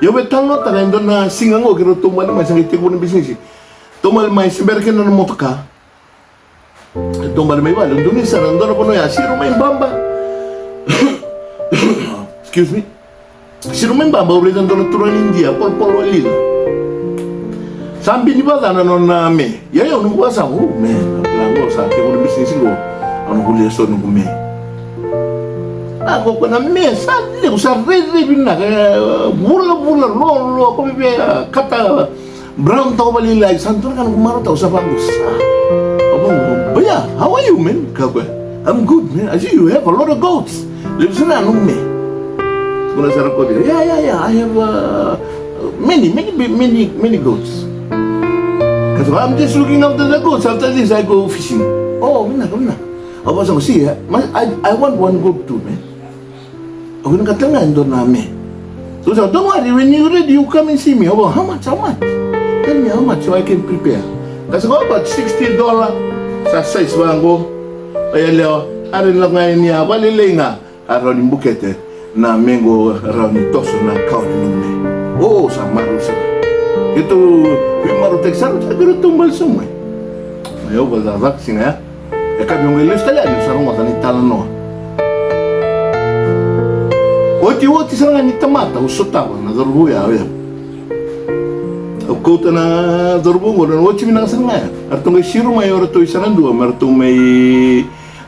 Eu betang nota na indon na singango kiro tumal mai sang iti ko ng business. Tumal mai simberken na motoka. Tumal mai wala dun isa randon ko no ya siro mai bamba. Excuse me. Siro mai bamba ulit andon turan India por lil. Sambil ni bala na non na me. Ya yo nung wasa mo me. Lang ko sa iti ko ng business ko. Ano ko leso nung me. Ako ko na mesa, ko sa red na bula lo ko be kata brown to balilay santo kan kumaro to sa bangus. Abang, "Baya, how are you, man?" Kabe. "I'm good, man. I see you have a lot of goats." Listen na nung me. Kuna sarap ko dia. Yeah, I have many goats. Kasi I'm just looking after the goats. After this I go fishing. Oh, guna. Apa sang see, I want one goat too, man. Ako nakatangan doon namin. So, don't worry, when you're ready, you come and see me. Oh, how much? Tell me how much so I can prepare. Kasi ko, about $60 sa size ba ko. Kaya leo, arin lang ngayon niya, walilay nga, araw ni bukete, na mengo araw ni toso na kaon ni nume. Oo, sa maru sa. Ito, yung maru teksan, sa garo tumbal sa mo. Mayo, baldarak, singa. Kami yung ilis tayo, yung sarong mata ni talano. Oti sa nga ni tamata, usotawa na dorbuya. Ang kota na dorbungo, na oti minang nga. Artong may siro may ora to isa nandua, martong may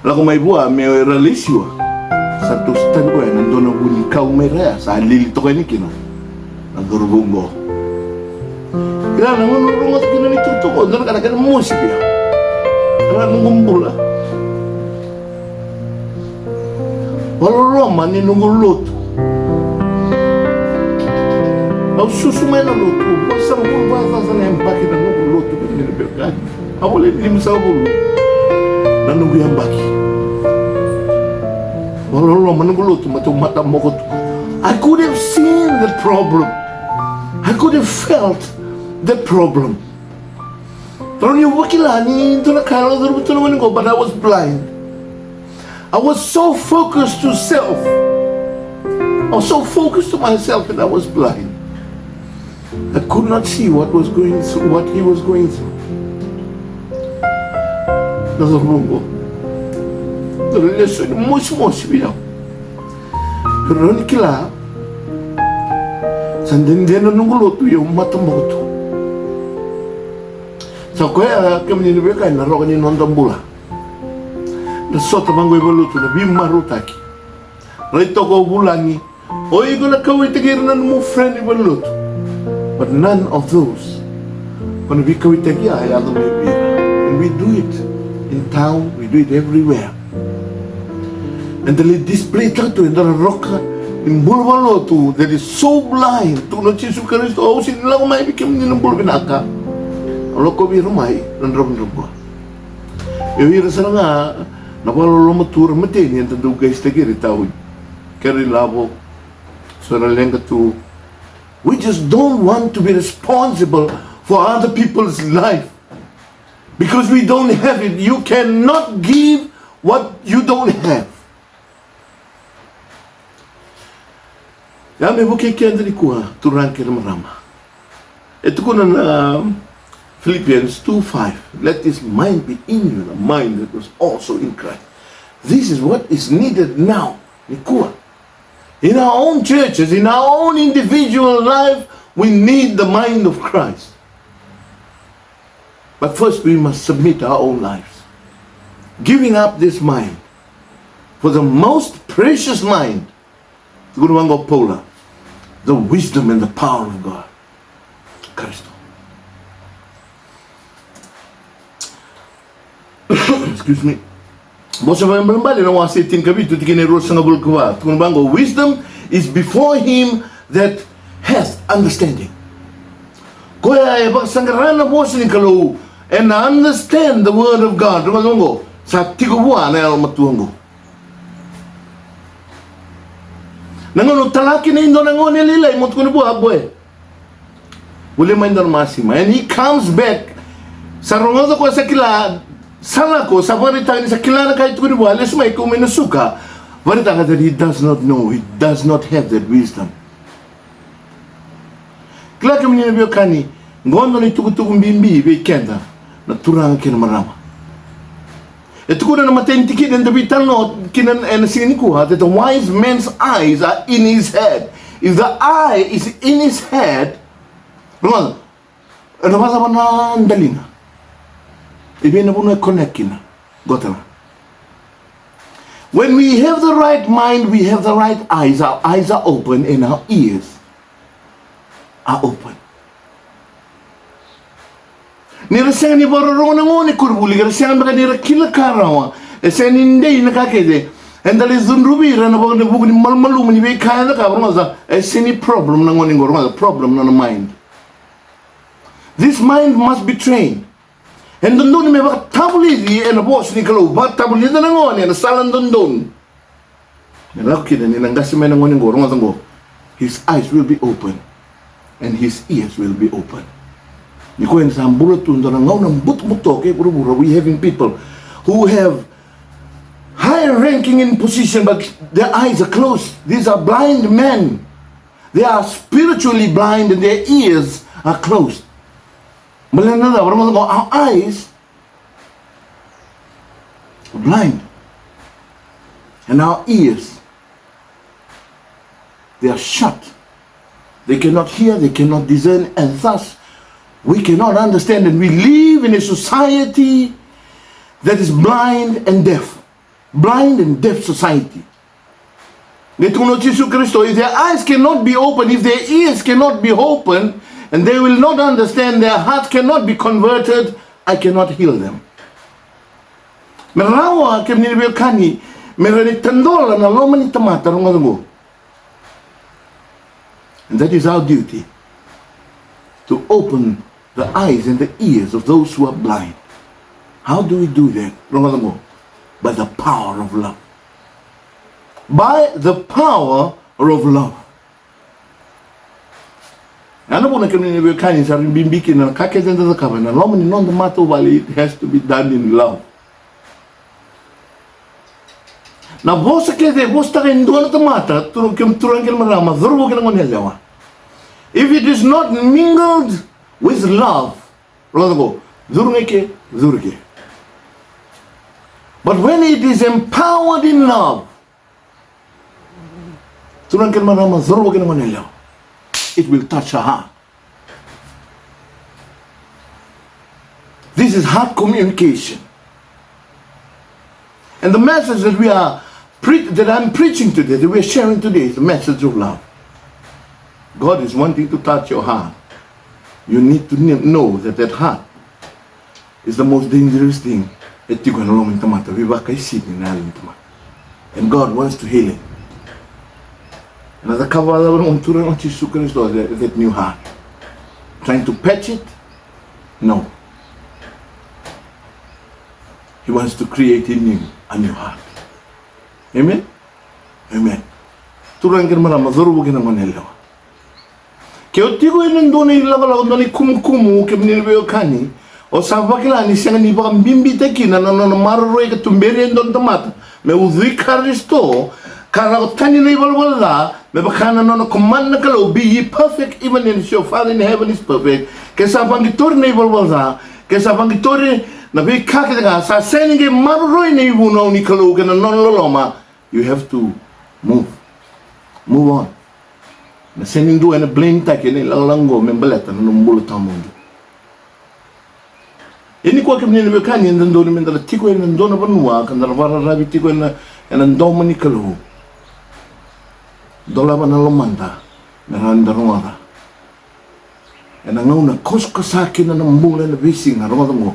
lako may buwa, may realisyo. Sa tustan ko nandun ang bunikaw may rea, sa lilito kayo ni kino. Ang dorbungo. Kaya nangunurungot kino ni tutuko, doon ka na musik ya. Kaya nangumbula. Waloroman ni nungulot. Ao susumay na luto, basta magbasa sa na yung baki na nunguluto ka niliberkan. Ako lim sa ulo na nunguyang baki. Wala manunguluto, mata mo ko. I could have seen the problem. I could have felt the problem. Pero yung wakilani, ito na kala ito naman ko, but I was blind. I was so focused to self. I was so focused to myself and I was blind. I could not see what he was going through. Nazarungo. Relasyon mos bilang. Pero nikila, sandin nunguluto yung matamoto. Sa kaya kami ninibigay na roka ni nondang bula. Nasota manggoy baluto na bimarutaki. Rito ko bulangi. O iko na kawit tagiran mo friend baluto. But none of those when we kawit tagiya ay alam may bira. And we do it in town, we do it everywhere. And the display tato in the roka in bulbaloto that is so blind to not Jesus Christ. O sinila ko may bikim ni ng bulbinaka. Loko bi rumay nandrab-ndrab. Yung sa nga napalolo matura matin yan tandugay sa tagiri tawid. Kari labo so nalenga to we just don't want to be responsible for other people's life because we don't have it. You cannot give what you don't have. May bukay kaya dali ko turan kaya marama. Ito ko na Philippians 2:5. Let this mind be in you, the mind that was also in Christ. This is what is needed now. In our own churches, in our own individual life, we need the mind of Christ. But first we must submit our own lives. Giving up this mind for the most precious mind, the wisdom and the power of God. Christ. Excuse me. Bosa ba yung bali na wasitin kabi to tikinero sa ngabul kwa. Kung bango wisdom is before him that has understanding. Kuya ay sanggaran na bosa ni kalau and understand the word of God. Rumango sa tigubuan na yung matuango. Nangono talaki na indo nangono nililay mo kuno buha boy. Wala man masima and he comes back sa rongozo ko sa kila sana ko sa barita ni sa kilala kahit kuno buha alis may kuminusuka barita ka that he does not know, he does not have that wisdom. Kila ke menina bio kani ngondo ni tuku bimbi be kenda na turanga kena marama. E tuku na matenti kina ndabitan no kina en singniku ha that the wise man's eyes are in his head. If the eye is in his head, no basa bana ndalina. Ibe na buna connectina. Gotala. When we have the right mind, we have the right eyes. Our eyes are open and our ears are open. Nira sen ni bororo na ngone kurbuli gara sen baka nira kila karawa. Sen inde ina kakede. Endale zunrubi rana baka ne buku ni malmalu ni be kaya na kabro maza. Seni problem na ngone ngoro maza problem na mind. This mind must be trained. And dondon me baka tabuli and a boss ni kalau baka tabuli na ngone and salan dondon. Nila kida ni nangasi me na ngone ngoro maza ngo. His eyes will be open and his ears will be open. We having people who have high ranking in position, but their eyes are closed. These are blind men. They are spiritually blind and their ears are closed. Our eyes are blind and our ears, they are shut. They cannot hear, they cannot discern, and thus we cannot understand, and we live in a society that is blind and deaf. Blind and deaf society. If their eyes cannot be open, if their ears cannot be open, and they will not understand, their heart cannot be converted, I cannot heal them. And that is our duty, to open the eyes and the ears of those who are blind. How do we do that? By the power of love. By the power of love. It has to be done in love. Now, if it is not mingled with love, but when it is empowered in love, it will touch her heart. This is heart communication. And the message that I'm preaching today, that we are sharing today, is the message of love. God is wanting to touch your heart. You need to know that that heart is the most dangerous thing. And God wants to heal it. And as a that new heart. Trying to patch it? No. He wants to create in you a new heart. Amen? Amen. Turangin marama zorubo ginangonello. Kaya tigo yun doon ay lagalaw doon ay kumukumu kaya nilibyo kani o sa bakilani siya nga ni baka bimbita kina na maroy ka tumberi doon tamat may udhi karisto kara ko tani na ibalwala may baka na command na kalaw be ye perfect even as your Father in heaven is perfect kaya sa pangitori na ibalwala kaya sa pangitori na be kakita ka sa seningi maroy na ibunaw ni kalaw ka na loloma, you have to move on. Na sending do na blame take ni langlango membaleta na numbulo tamundo. Ini ko kami ni bekani ndando ni mendala tiko ni ndona banua kan vara rabi tiko na ndoma ni kalu. Dola bana lomanda na randa ronga. Na ngona kosko saki na numbulo na bising na ronga.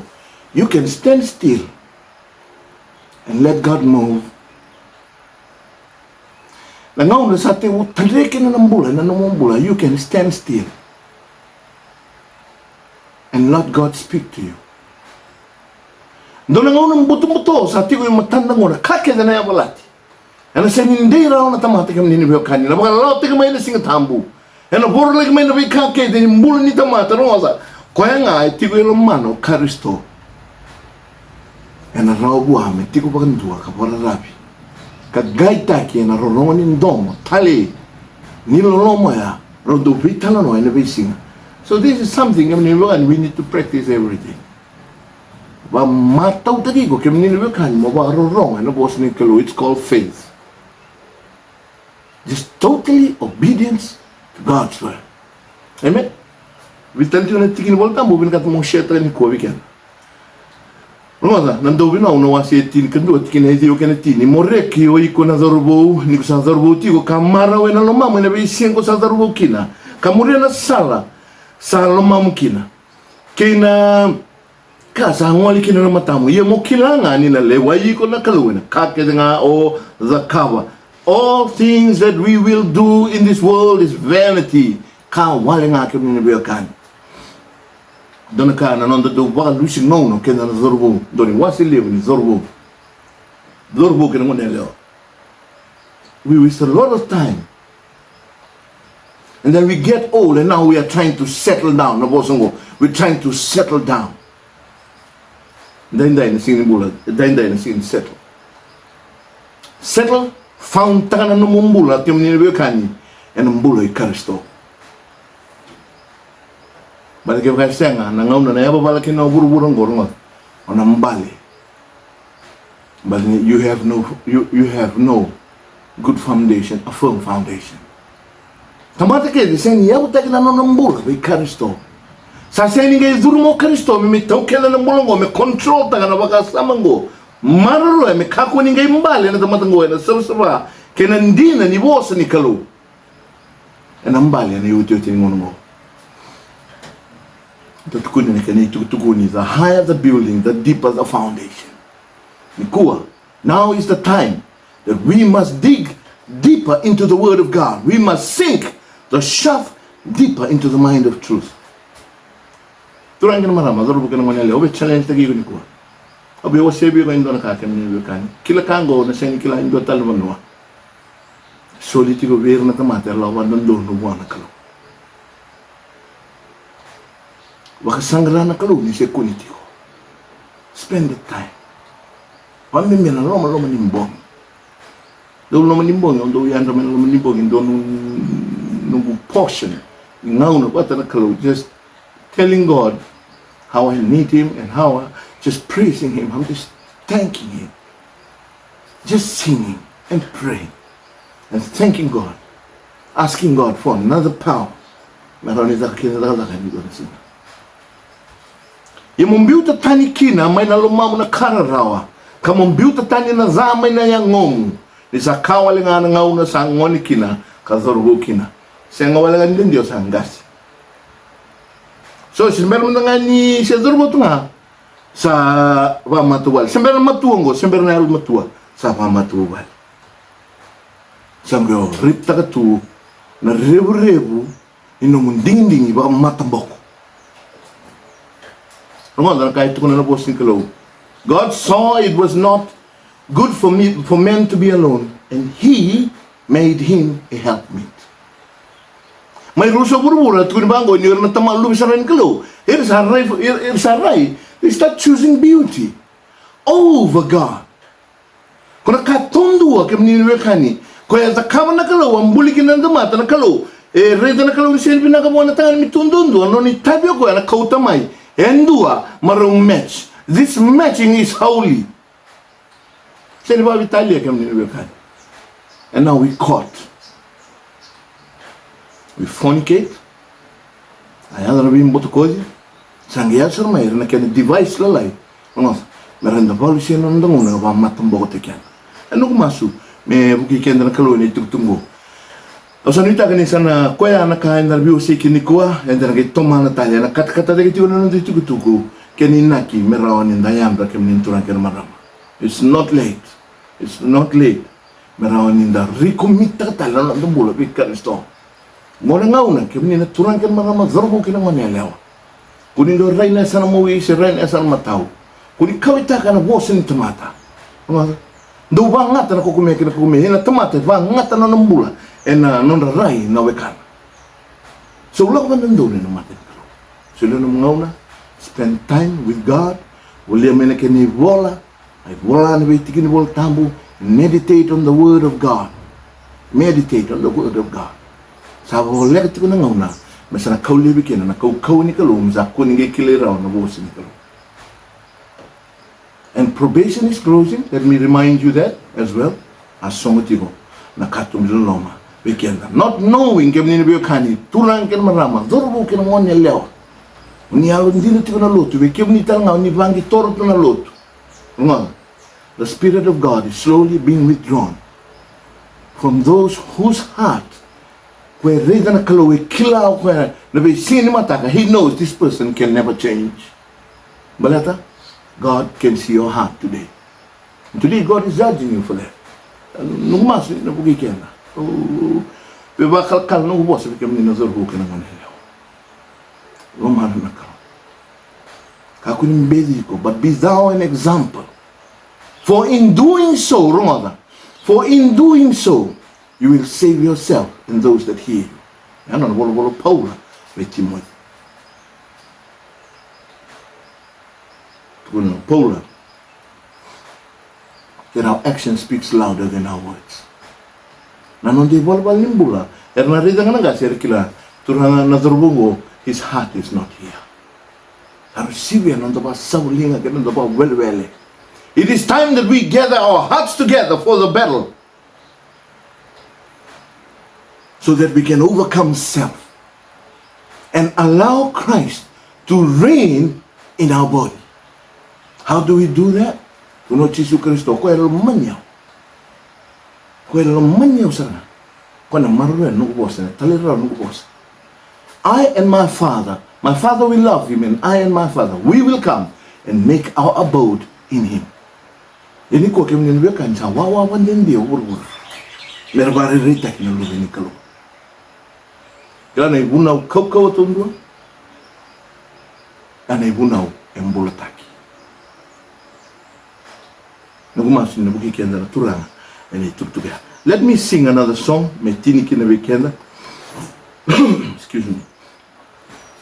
You can stand still and let God move. Na ngauna sa te utaleke na nambula na namambula, you can stand still and let God speak to you. Doon na ngauna buto-buto sa te ko yung matanda ngona kake na ya balati. Ana sa hindi raw na tamati kami ninibyo kanina. Mga laot ka may na singatambu. Ana boro lagi may na bi kake din mbula ni tamata ro sa. Kaya nga ti ko yung mano Kristo. Ana raw buame ti ko pagandua ka para rabi. Kagaita ki na rorongo ni ndomo tali ni lolomo ya rodo vitala no ene bisinga So this is something we need to practice every day. Ba mataw tadi ko kan mo ba wrong ano boss ni kalo, it's called faith. Just totally obedience to God's word. Amen. We tell you na tikin volta mo bin kat mo share ni ko weekend. Rosa, nando bina uno wasi tin kendo tikin ai dio kan tin ni moreki o iko na zorbo ni ko sa zorbo ti ko kamara we na lo mama na be sien ko sa zorbo kina. Kamure na sala lo mama kina. Kina kasa ngoli kina na matamu ye mo kilanga ni na lewa iko na kaluna ka ke nga o zakava. All things that we will do in this world is vanity. Ka wale nga ke ni be kan. Dona ka na non do ba lusi no ke na zorbo doni wasi lewe ni zorbo ke na ngone leo. We waste a lot of time. And then we get old and now we are trying to settle down. We're trying to settle down. Then na sin settle. Settle found tana no mumbula ke mni be kani and mbula ikaristo. Balik ke senga na ngauna na yaba balik no buru-buru ngorngo ona mbali. But you have no good foundation, a firm foundation. Tamata ke disen yabu tagna no mbula be ikaristo. Sa seni ge durmo Kristo me tokela na mulongo me control taga na baka samango maralo me kako ni ge mbale na tamata ngo na sirsa ke na ndina ni bosa ni kalu na mbale na yuto tin ngono tukuni ni kani tukuni, the higher the building, the deeper the foundation. Nikua, now is the time that we must dig deeper into the word of God. We must sink the shaft deeper into the mind of truth. Turang kan marama, zoro bukan manele, obe challenge tagi ko nikua. Obe o sebi ko indo nakaka ni bukan. Kila kango na sen kila indo talmanwa. Soliti ko ver na tamata lawan don no buana kalo. Wakasangra na kalu ni se kunitiko. Spend the time. Wami mena loma nimbong. Do loma nimbong ondo yanda mena loma nimbong do nungu portion. Ngauna wata na kalu, just telling God how I need him and how I just praising him. I'm just thanking him. Just singing and praying and thanking God. Asking God for another power. Maroni za kina da kan do na sina. Mumbiuta tani kina may nalumamu na kararawa. Kamumbiuta tani na zamay na yang ngom. Ni sa kawali nga ngauna sa ngoni kina kazorgo kina. Siya nga wala din Diyos hanggas. So meron na nga ni siya zorgo to nga sa pamatuwal. Siyempre na matuwang ko, siyempre na matuwa sa pamatuwal. Siyempre ripta ka to na rebu-rebu inumunding-ding baka matambok. God saw it was not good for men to be alone, and he made him a helpmate. May ruso burbura at kunbango ni na tamalu bisaran kalo. Irsaray. They start choosing beauty over God. Kuna katundua kemni kani. Kaya sa kama na kalo ambulikin na damata na kalo. Reda na kalo ni selbi na kamo na tangan mitundundo ano ni tabyo ko na kautamay. Endua marong match. This matching is holy. And now we caught. We fornicate. Ayah rabi mboto koji. Sanggaya serma na kaya device lalay. Merenda balu siya nandang una ba matambok tekian. Ano kumasu? Me buki kaya na kalo ni tugtungo. Osa nita kani sana koya na kain na biu si kinikua and then get toma na talia na kata de kitu na ndi tukutuku keni naki merawan in dayam ra kemin turan ker marama. It's not late. It's not late. Merawan in da rikomita tala na ndumula bikkan sto. Mo na ngauna kemin na turan ker marama zorbo kina manelewa. Kuni do raina sana mo wi se raina sana matau. Kuni kawita kana bosin tomata. Do bangat na ko kume na tomata bangat na nambula. Na non rai na wekan. So ulang nando ni natin. So lo ngauna spend time with God. Wala man kani wala. Ay wala na bitikin wala tambo. Meditate on the word of God. Meditate on the word of God. Sa wala ko na ngauna Masa na kau lebi kena na kau ni kalau masa aku ni kilera na bos ni kalau. And probation is closing. Let me remind you that as well. Asongetigo na katum loma weekend. Not knowing kemni ni biokani turang ken marama zorbo ken ngonya leo. Ni alo ndilo tiko na lotu we kemni tanga ni vangi toro na lotu. The Spirit of God is slowly being withdrawn from those whose heart where reason na kalo we kila where na we see ni mataka. He knows this person can never change. Balata, God can see your heart today. And today God is judging you for that. Nung mas na bugi kena. We bakal kal nung boss we kemni na zorbo ken ngonya. Romana na ka. Kakunim bezi ko, but be thou an example. For in doing so, Romana, for in doing so, you will save yourself and those that hear you. Yan ang wala Paula with Timothy. Paula, that our action speaks louder than our words. Nanon di wala nimbula. Erna rida nga naga sir kila turana naturbungo, his heart is not here. Harus siya nando ba saulinga nando ba welwele. It is time that we gather our hearts together for the battle so that we can overcome self and allow Christ to reign in our body. How do we do that? Kuno Jesu Kristo ko elo manyaw. Ko elo manyaw sana. Ko na marwen no boss na talera no boss. I and my Father will love him, and I and my Father, we will come and make our abode in him. Ini ko kemni ni kan sa wawa wanden dia urur. Merbare rita kina lu ni kalau. Kana ibunau kau tundu. Ana ibunau embolataki. Nagumasin na buki kenda turang ani tuktuga. Let me sing another song. Metini kina weekend. Excuse me.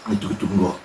I took it to go.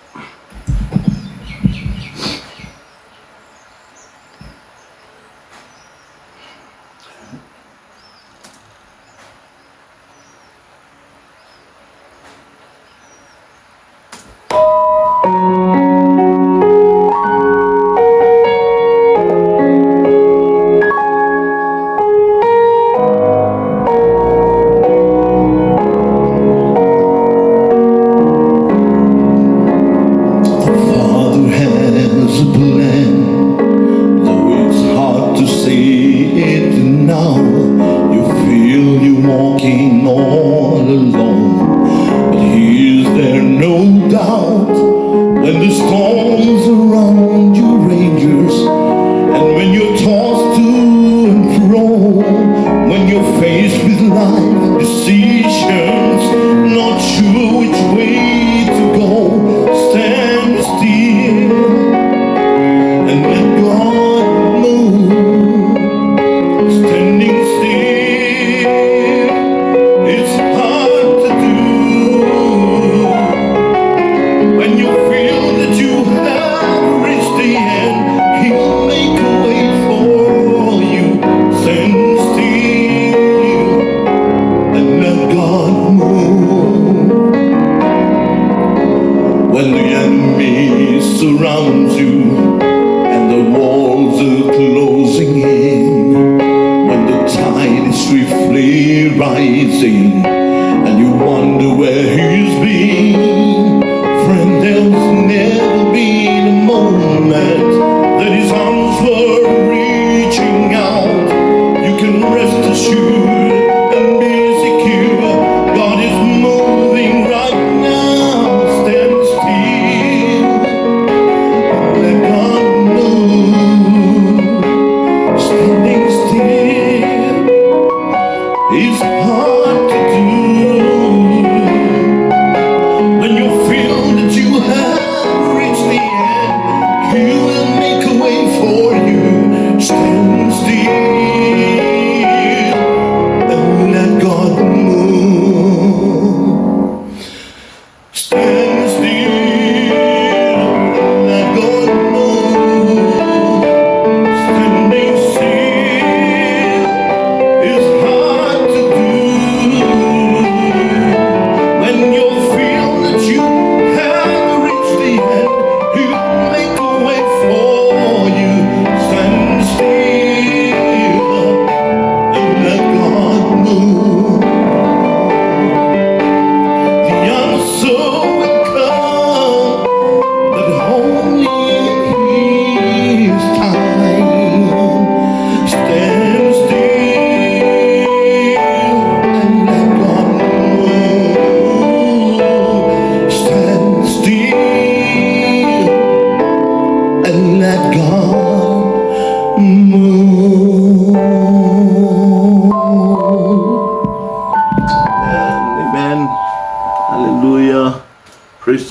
It's hard to do.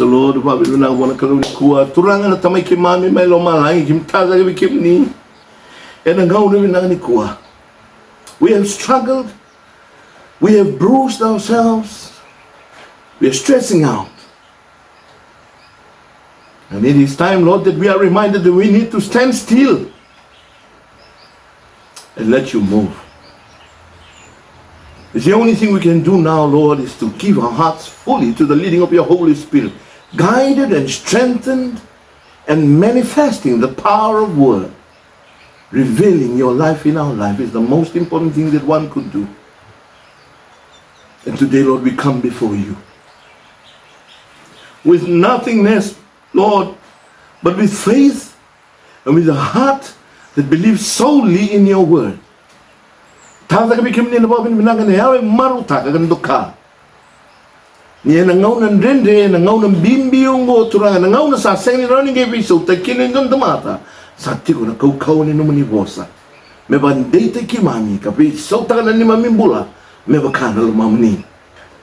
the Lord, Babi na wana kaluni kuwa. Turanga na tamay kimami may lomalangi kimtaza gibi kimni. And ang gauna ni kuwa. We have struggled. We have bruised ourselves. We are stressing out. And it is time, Lord, that we are reminded that we need to stand still and let you move. It's the only thing we can do now, Lord, is to give our hearts fully to the leading of your Holy Spirit, guided and strengthened and manifesting the power of word. Revealing your life in our life is the most important thing that one could do. And today, Lord, we come before you with nothingness, Lord, but with faith and with a heart that believes solely in your word. Tata kami kami na babin binangan na yawe maruta kagandoka. Niya nangaw ng rende, nangaw ng bimbiyong go turangan, nangaw na sa sengni running episode, takinin ng damata, sa tiko na kaukaw ni naman ni Bosa. May banday tayo kimami, kapi so taka na ni maming bula, may bakana lumamni.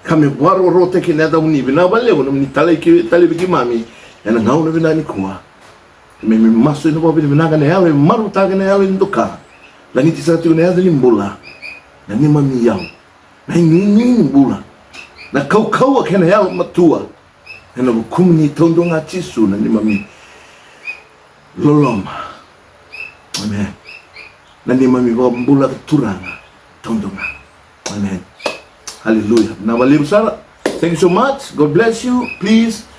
Kami waro rote kinadaw ni, binabalew naman ni talibig kimami, yan nangaw na binani kuha. May maso na babin binangan na yawe maruta ka na yawe ndoka. Langiti sa tiko na yawe ni bula. Na ni mamiyaw, na hingingin bula, na kaukaw ka na yaw matua, na nabukum ni tondo nga chisu na ni mami lolom. Amen. Na ni mami bula turanga tondo nga. Amen. Hallelujah. Now, Malim Sara, thank you so much. God bless you. Please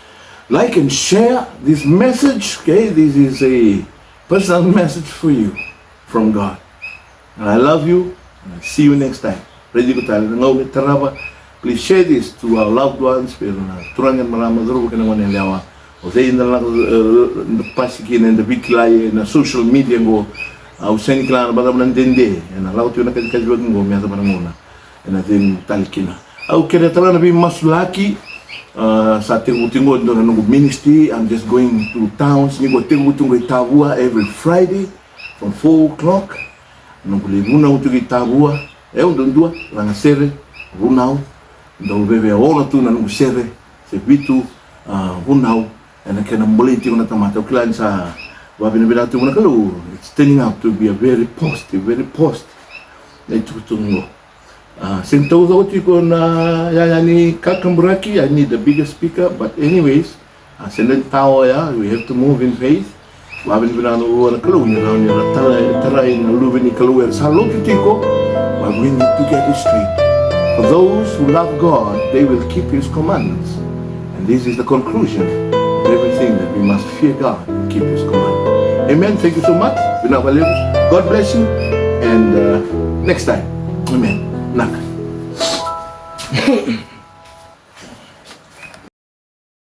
like and share this message. Okay, this is a personal message for you from God. And I love you. See you next time. Ready ko tayo. Nangaw taraba. Please share this to our loved ones. Pero na turangan maramadaru ka naman niliyawa. O sa yun na lang pasikin and the biklay na social media ko. Usain ka lang na ng dende. Yan alaw tiyo na kadikadwag ko. Miyata pa na muna. Yan natin talikina. Kaya tala na mas laki sa tingutungod doon na ministry. I'm just going to towns. Nigo tingutungod Tabua every Friday from 4 o'clock. Nung kuli runaw ito kitabua, dua, langa sere, runaw, daw bebe ona tu na nung sere, se bitu, runaw, and kaya nang muli ito ko natamata, ukilan sa wabi na binatu mo na kalu, it's turning out to be a very positive, na ito tungo. Sintaw daw ito ko na yayani kakamburaki, I need a bigger speaker, but anyways, senden tao ya, we have to move in faith. Wabin binano na kalu niya na taray na lubi ni kaluwer sa logitiko. But we need to get it straight. For those who love God, they will keep His commandments. And this is the conclusion of everything, that we must fear God and keep His commandments. Amen. Thank you so much. God bless you. And next time. Amen. Nak.